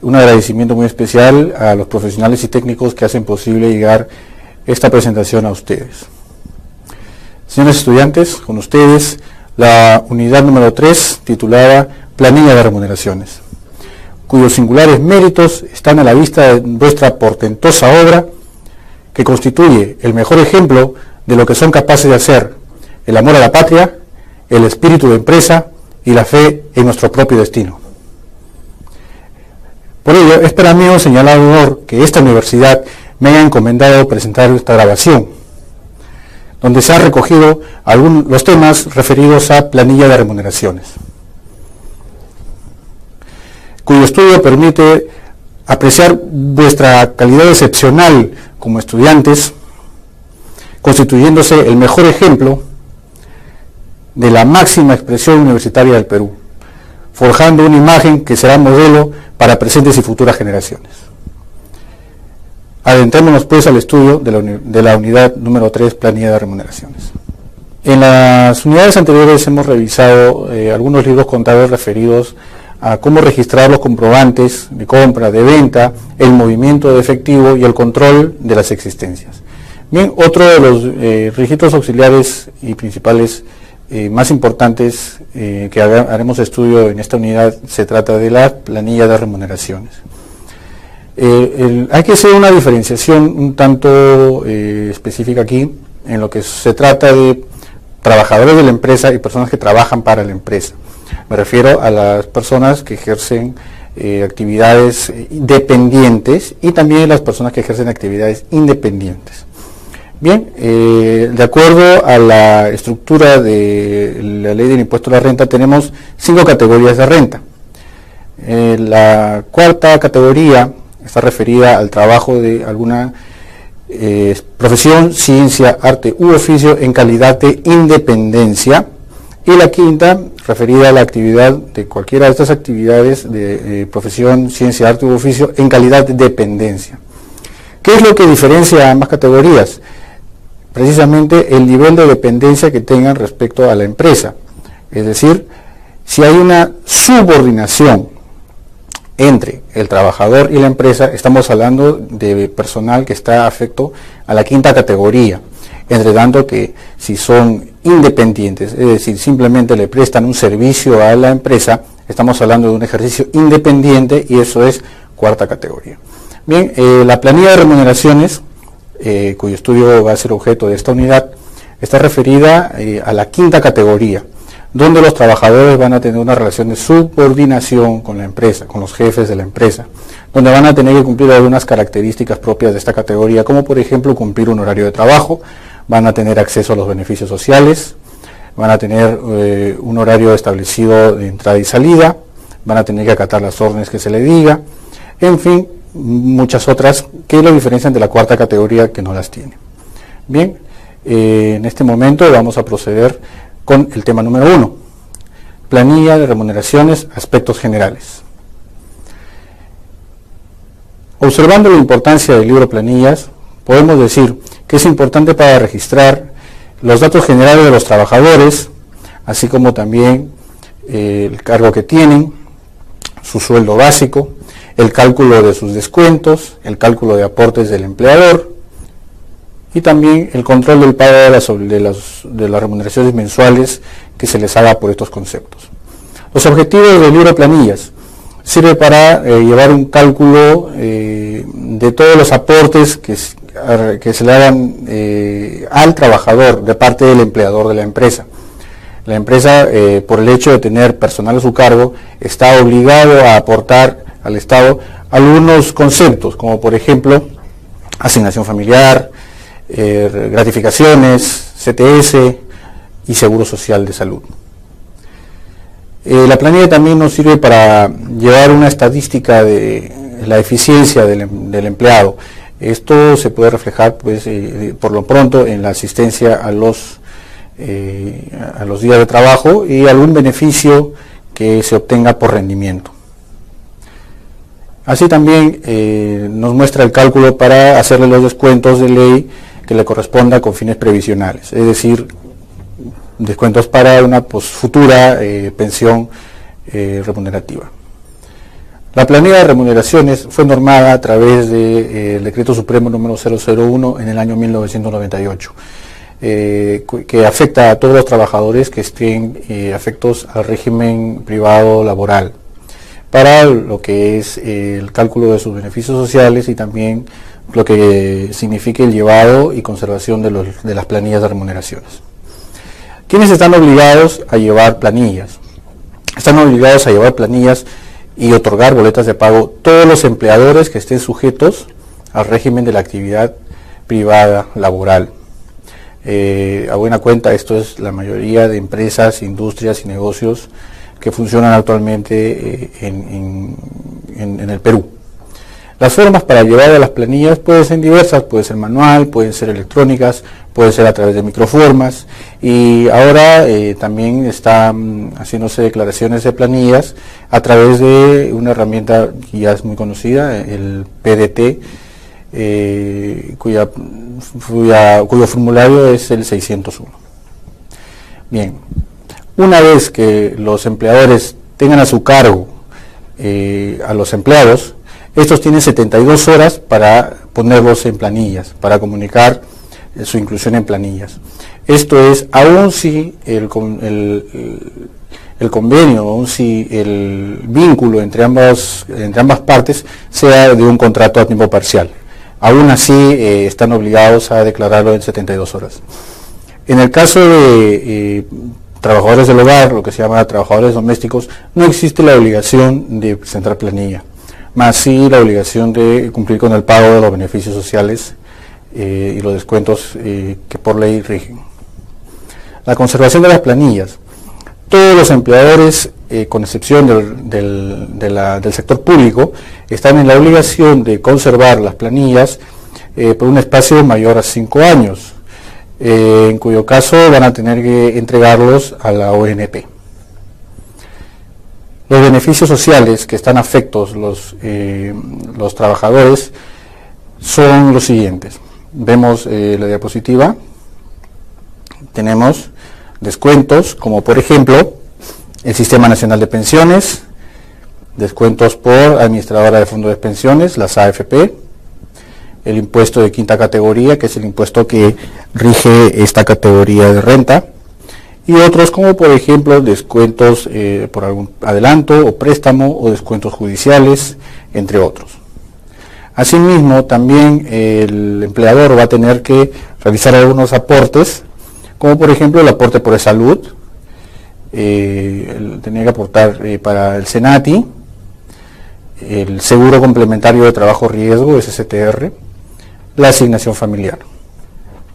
Un agradecimiento muy especial a los profesionales y técnicos que hacen posible llegar esta presentación a ustedes. Señores estudiantes, con ustedes la unidad número 3 titulada Planilla de Remuneraciones, cuyos singulares méritos están a la vista de nuestra portentosa obra que constituye el mejor ejemplo de lo que son capaces de hacer el amor a la patria, el espíritu de empresa y la fe en nuestro propio destino. Por ello, es para mí un señalado honor que esta universidad me haya encomendado presentar esta grabación, donde se han recogido los temas referidos a planilla de remuneraciones, cuyo estudio permite apreciar vuestra calidad excepcional como estudiantes, constituyéndose el mejor ejemplo de la máxima expresión universitaria del Perú, forjando una imagen que será modelo para presentes y futuras generaciones. Adentrémonos pues al estudio de la unidad número 3, planilla de remuneraciones. En las unidades anteriores hemos revisado algunos libros contables referidos a cómo registrar los comprobantes de compra, de venta, el movimiento de efectivo y el control de las existencias. Bien, otro de los registros auxiliares y principales más importantes que haremos estudio en esta unidad se trata de la planilla de remuneraciones. Hay que hacer una diferenciación un tanto específica aquí en lo que se trata de trabajadores de la empresa y personas que trabajan para la empresa. Me refiero a las personas que ejercen actividades dependientes y también las personas que ejercen actividades independientes. Bien, de acuerdo a la estructura de la ley del impuesto a la renta, tenemos 5 categorías de renta. La cuarta categoría está referida al trabajo de alguna profesión, ciencia, arte u oficio en calidad de independencia, y la quinta referida a la actividad de cualquiera de estas actividades de profesión, ciencia, arte u oficio en calidad de dependencia. ¿Qué es lo que diferencia a ambas categorías? Precisamente el nivel de dependencia que tengan respecto a la empresa. Es decir, si hay una subordinación entre el trabajador y la empresa, estamos hablando de personal que está afecto a la quinta categoría, entre tanto que si son independientes, es decir, simplemente le prestan un servicio a la empresa, estamos hablando de un ejercicio independiente y eso es cuarta categoría. Bien, la planilla de remuneraciones, cuyo estudio va a ser objeto de esta unidad, está referida a la quinta categoría, donde los trabajadores van a tener una relación de subordinación con la empresa, con los jefes de la empresa, donde van a tener que cumplir algunas características propias de esta categoría, como por ejemplo cumplir un horario de trabajo, van a tener acceso a los beneficios sociales, van a tener un horario establecido de entrada y salida, van a tener que acatar las órdenes que se le diga, en fin, muchas otras que lo diferencian de la cuarta categoría que no las tiene. Bien, en este momento vamos a proceder con el tema número 1, planilla de remuneraciones, aspectos generales. Observando la importancia del libro Planillas, podemos decir que es importante para registrar los datos generales de los trabajadores, así como también el cargo que tienen, su sueldo básico, el cálculo de sus descuentos, el cálculo de aportes del empleador y también el control del pago de las remuneraciones mensuales que se les haga por estos conceptos. Los objetivos del libro Planillas sirve para llevar un cálculo de todos los aportes que se le hagan al trabajador de parte del empleador de la empresa. La empresa, por el hecho de tener personal a su cargo, está obligado a aportar al Estado algunos conceptos, como por ejemplo asignación familiar, gratificaciones, CTS y seguro social de salud. La planilla también nos sirve para llevar una estadística de la eficiencia del empleado. Esto se puede reflejar pues, por lo pronto en la asistencia a los días de trabajo y algún beneficio que se obtenga por rendimiento. Así también nos muestra el cálculo para hacerle los descuentos de ley que le corresponda con fines previsionales, es decir, descuentos para una futura pensión remunerativa. La planilla de remuneraciones fue normada a través del Decreto Supremo número 001 en el año 1998, que afecta a todos los trabajadores que estén afectos al régimen privado laboral, para lo que es el cálculo de sus beneficios sociales y también lo que significa el llevado y conservación de las planillas de remuneraciones. ¿Quiénes están obligados a llevar planillas? Están obligados a llevar planillas y otorgar boletas de pago todos los empleadores que estén sujetos al régimen de la actividad privada laboral. A buena cuenta, esto es la mayoría de empresas, industrias y negocios que funcionan actualmente en el Perú. Las formas para llevar a las planillas pueden ser diversas, puede ser manual, pueden ser electrónicas, puede ser a través de microformas, y ahora también están haciéndose declaraciones de planillas a través de una herramienta que ya es muy conocida, el PDT, cuyo formulario es el 601. Bien, una vez que los empleadores tengan a su cargo a los empleados, estos tienen 72 horas para ponerlos en planillas, para comunicar su inclusión en planillas. Esto es, aun si el convenio, aun si el vínculo entre ambas partes sea de un contrato a tiempo parcial. Aún así están obligados a declararlo en 72 horas. En el caso de trabajadores del hogar, lo que se llama trabajadores domésticos, no existe la obligación de presentar planilla, más sí la obligación de cumplir con el pago de los beneficios sociales y los descuentos que por ley rigen. La conservación de las planillas. Todos los empleadores, con excepción del sector público, están en la obligación de conservar las planillas por un espacio mayor a 5 años, en cuyo caso van a tener que entregarlos a la ONP. Los beneficios sociales que están afectos los trabajadores son los siguientes. Vemos la diapositiva. Tenemos descuentos, como por ejemplo el Sistema Nacional de Pensiones, descuentos por administradora de fondos de pensiones, las AFP, el impuesto de quinta categoría, que es el impuesto que rige esta categoría de renta, y otros como por ejemplo descuentos por algún adelanto o préstamo o descuentos judiciales, entre otros. Asimismo, también el empleador va a tener que realizar algunos aportes, como por ejemplo el aporte por salud, tenía que aportar para el SENATI, el Seguro Complementario de Trabajo Riesgo, SSTR, la asignación familiar.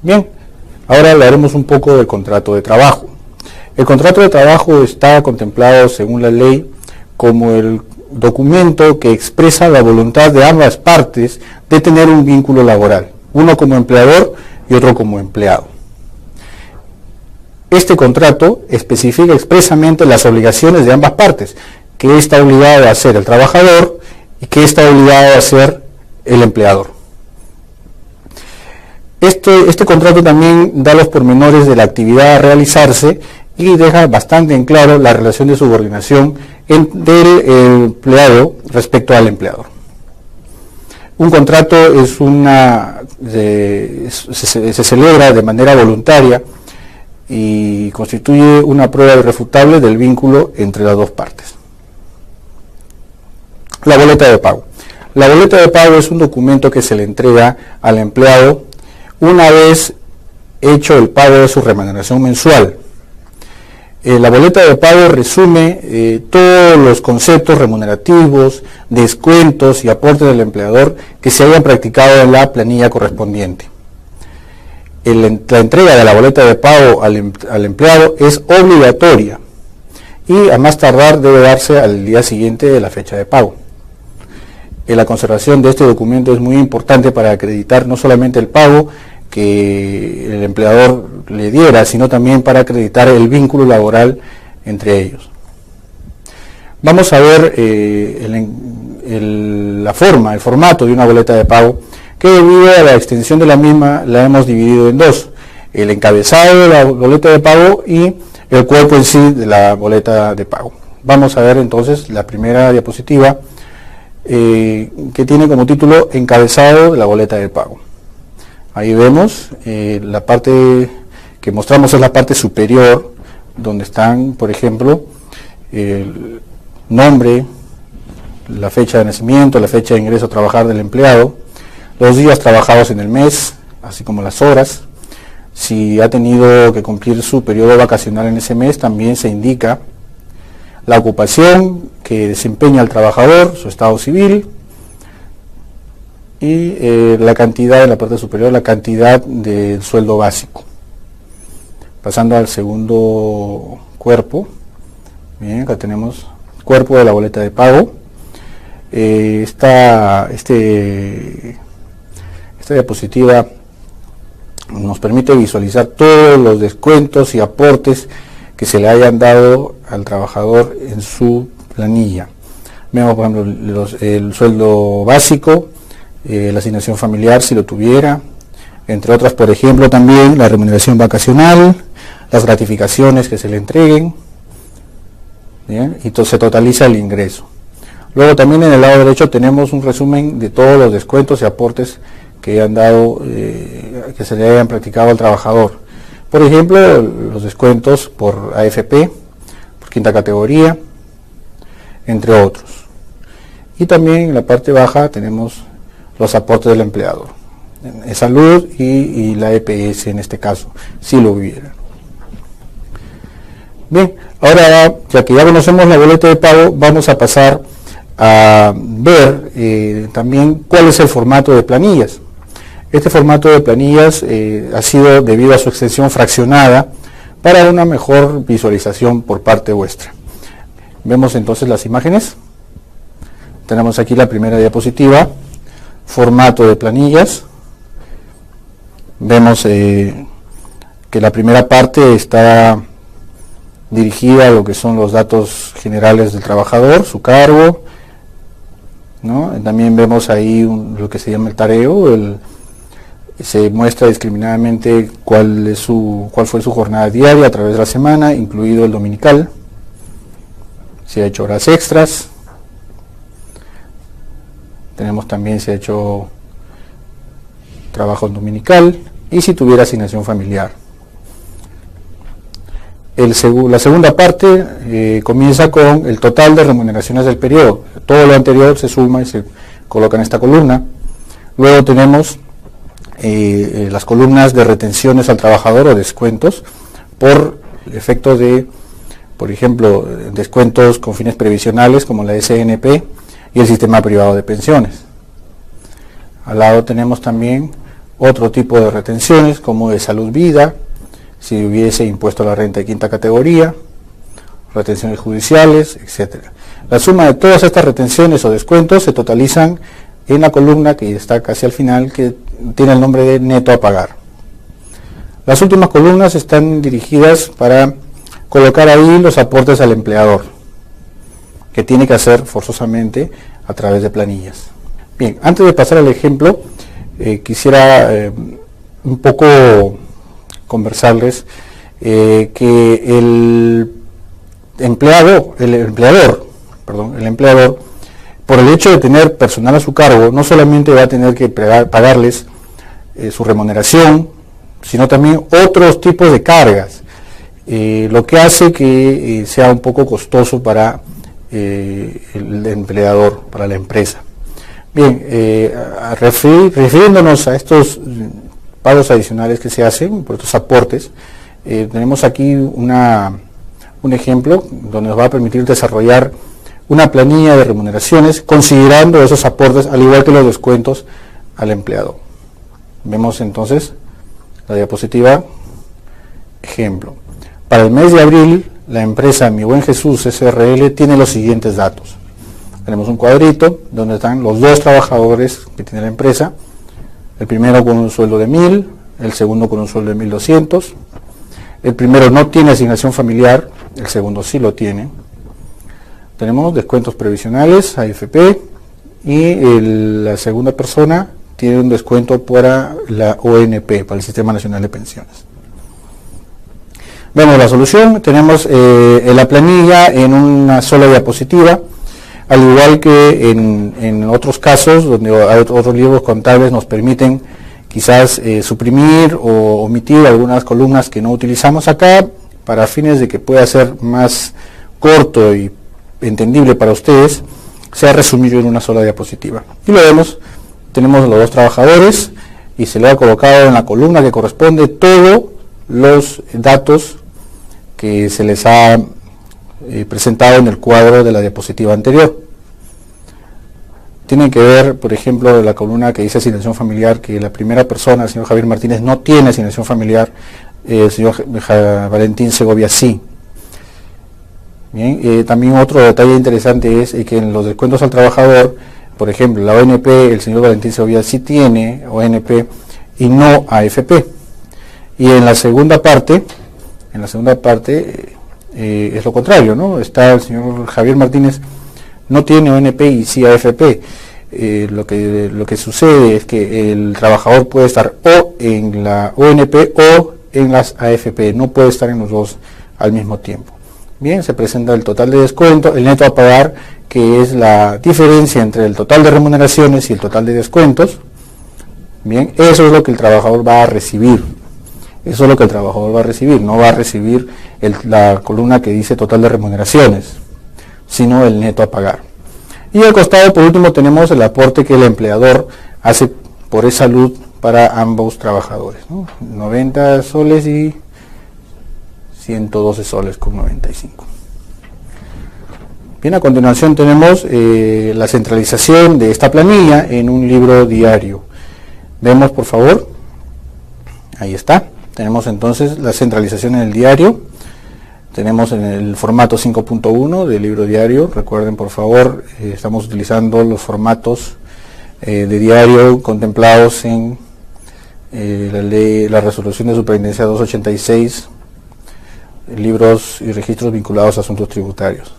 Bien, ahora hablaremos un poco del contrato de trabajo. El contrato de trabajo está contemplado según la ley como el documento que expresa la voluntad de ambas partes de tener un vínculo laboral, uno como empleador y otro como empleado. Este contrato especifica expresamente las obligaciones de ambas partes, que está obligado a hacer el trabajador y que está obligado a hacer el empleador. Este contrato también da los pormenores de la actividad a realizarse y deja bastante en claro la relación de subordinación del empleado respecto al empleador. Un contrato se celebra de manera voluntaria y constituye una prueba irrefutable del vínculo entre las dos partes. La boleta de pago. La boleta de pago es un documento que se le entrega al empleado una vez hecho el pago de su remuneración mensual. La boleta de pago resume todos los conceptos remunerativos, descuentos y aportes del empleador que se hayan practicado en la planilla correspondiente. La entrega de la boleta de pago al empleado es obligatoria y a más tardar debe darse al día siguiente de la fecha de pago. La conservación de este documento es muy importante para acreditar no solamente el pago que el empleador le diera, sino también para acreditar el vínculo laboral entre ellos. Vamos a ver el formato de una boleta de pago, que debido a la extensión de la misma la hemos dividido en dos: el encabezado de la boleta de pago y el cuerpo en sí de la boleta de pago. Vamos a ver entonces la primera diapositiva, que tiene como título Encabezado de la boleta de pago. Ahí vemos la parte que mostramos es la parte superior, donde están, por ejemplo, el nombre, la fecha de nacimiento, la fecha de ingreso a trabajar del empleado, los días trabajados en el mes, así como las horas. Si ha tenido que cumplir su periodo vacacional en ese mes, también se indica la ocupación que desempeña el trabajador, su estado civil, y la cantidad, en la parte superior, la cantidad del sueldo básico. Pasando al segundo cuerpo, bien, acá tenemos cuerpo de la boleta de pago. Esta diapositiva nos permite visualizar todos los descuentos y aportes que se le hayan dado al trabajador en su planilla. Vemos, por ejemplo, el sueldo básico, la asignación familiar si lo tuviera, entre otras, por ejemplo, también la remuneración vacacional, las gratificaciones que se le entreguen, ¿bien? Y se totaliza el ingreso. Luego también en el lado derecho tenemos un resumen de todos los descuentos y aportes que han dado, que se le hayan practicado al trabajador. Por ejemplo, los descuentos por AFP, por quinta categoría, entre otros. Y también en la parte baja tenemos los aportes del empleador, salud y la EPS en este caso, si lo hubiera. Bien, ahora ya que ya conocemos la boleta de pago, vamos a pasar a ver también cuál es el formato de planillas. Este formato de planillas ha sido debido a su extensión fraccionada para una mejor visualización por parte vuestra. Vemos entonces las imágenes. Tenemos aquí la primera diapositiva, formato de planillas. Vemos que la primera parte está dirigida a lo que son los datos generales del trabajador, su cargo, ¿no? También vemos ahí lo que se llama el tareo, se muestra discriminadamente cuál fue su jornada diaria a través de la semana, incluido el dominical, si ha hecho horas extras, tenemos también si ha hecho trabajo dominical y si tuviera asignación familiar. La segunda parte comienza con el total de remuneraciones del periodo. Todo lo anterior se suma y se coloca en esta columna. Luego tenemos las columnas de retenciones al trabajador o descuentos por efecto de, por ejemplo, descuentos con fines previsionales como la SNP y el sistema privado de pensiones. Al lado tenemos también otro tipo de retenciones como de salud vida, si hubiese impuesto la renta de quinta categoría, retenciones judiciales, etcétera. La suma de todas estas retenciones o descuentos se totalizan en la columna que está casi al final, que tiene el nombre de neto a pagar. Las últimas columnas están dirigidas para colocar ahí los aportes al empleador, que tiene que hacer forzosamente a través de planillas. Bien, antes de pasar al ejemplo, quisiera un poco conversarles que el empleador, por el hecho de tener personal a su cargo, no solamente va a tener que pagarles su remuneración, sino también otros tipos de cargas, lo que hace que sea un poco costoso para el empleador, para la empresa. Bien, refiriéndonos a estos pagos adicionales que se hacen por estos aportes, tenemos aquí un ejemplo donde nos va a permitir desarrollar una planilla de remuneraciones considerando esos aportes al igual que los descuentos al empleado. Vemos entonces la diapositiva ejemplo. Para el mes de abril, la empresa Mi Buen Jesús SRL tiene los siguientes datos. Tenemos un cuadrito donde están los dos trabajadores que tiene la empresa, el primero con un sueldo de 1.000, el segundo con un sueldo de 1.200. El primero no tiene asignación familiar, el segundo sí lo tiene. Tenemos descuentos previsionales, AFP, y la segunda persona tiene un descuento para la ONP, para el Sistema Nacional de Pensiones. Vemos la solución, tenemos la planilla en una sola diapositiva. al igual que en otros casos donde hay otros libros contables nos permiten quizás suprimir o omitir algunas columnas que no utilizamos acá para fines de que pueda ser más corto y entendible para ustedes, se ha resumido en una sola diapositiva. Y lo vemos, tenemos los dos trabajadores y se le ha colocado en la columna que corresponde todos los datos que se les ha presentado en el cuadro de la diapositiva anterior. Tienen que ver, por ejemplo, la columna que dice asignación familiar, que la primera persona, el señor Javier Martínez, no tiene asignación familiar, el señor Valentín Segovia sí. Bien, también otro detalle interesante es que en los descuentos al trabajador, por ejemplo, la ONP, el señor Valentín Segovia sí tiene ONP y no AFP. Y en la segunda parte es lo contrario, ¿no? Está el señor Javier Martínez, no tiene ONP y sí AFP. Lo que sucede es que el trabajador puede estar o en la ONP o en las AFP, no puede estar en los dos al mismo tiempo. Bien, se presenta el total de descuento, el neto a pagar, que es la diferencia entre el total de remuneraciones y el total de descuentos. Bien, eso es lo que el trabajador va a recibir. Eso es lo que el trabajador va a recibir, no va a recibir la columna que dice total de remuneraciones, sino el neto a pagar. Y al costado, por último, tenemos el aporte que el empleador hace por esa salud para ambos trabajadores, ¿no? 90 soles y 112 soles con 95. Bien, a continuación tenemos la centralización de esta planilla en un libro diario. Vemos, por favor, ahí está. Tenemos entonces la centralización en el diario. Tenemos en el formato 5.1 del libro diario. Recuerden, por favor, estamos utilizando los formatos de diario contemplados en la resolución de superintendencia 286, libros y registros vinculados a asuntos tributarios.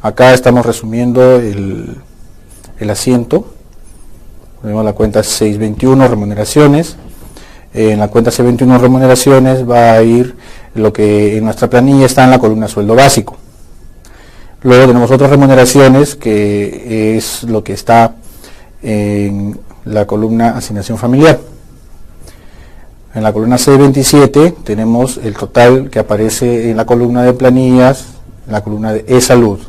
Acá estamos resumiendo el asiento. Tenemos la cuenta 621, remuneraciones. En la cuenta C21 remuneraciones va a ir lo que en nuestra planilla está en la columna sueldo básico. Luego tenemos otras remuneraciones, que es lo que está en la columna asignación familiar. En la columna C27 tenemos el total que aparece en la columna de planillas, en la columna de e-salud.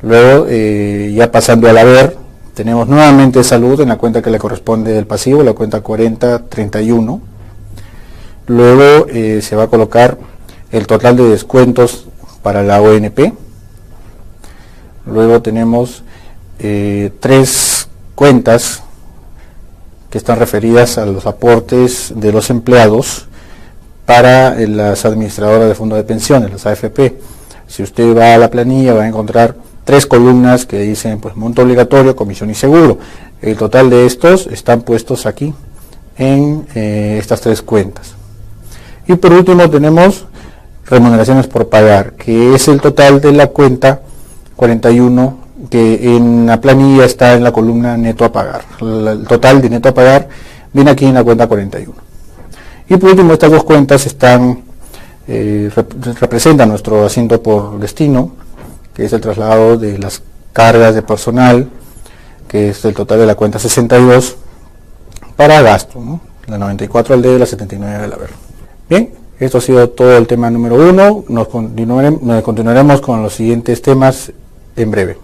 Luego, ya pasando al haber, tenemos nuevamente salud en la cuenta que le corresponde del pasivo, la cuenta 4031. Luego se va a colocar el total de descuentos para la ONP. Luego tenemos 3 cuentas que están referidas a los aportes de los empleados para las administradoras de fondos de pensiones, las AFP. Si usted va a la planilla va a encontrar 3 columnas que dicen pues monto obligatorio, comisión y seguro. El total de estos están puestos aquí en estas 3 cuentas. Y por último tenemos remuneraciones por pagar, que es el total de la cuenta 41, que en la planilla está en la columna neto a pagar. El total de neto a pagar viene aquí en la cuenta 41. Y por último, estas 2 cuentas están representan nuestro asiento por destino, que es el traslado de las cargas de personal, que es el total de la cuenta 62, para gasto, ¿no? La 94 al D, la 79 al haber. Bien, esto ha sido todo el tema número 1. Continuaremos con los siguientes temas en breve.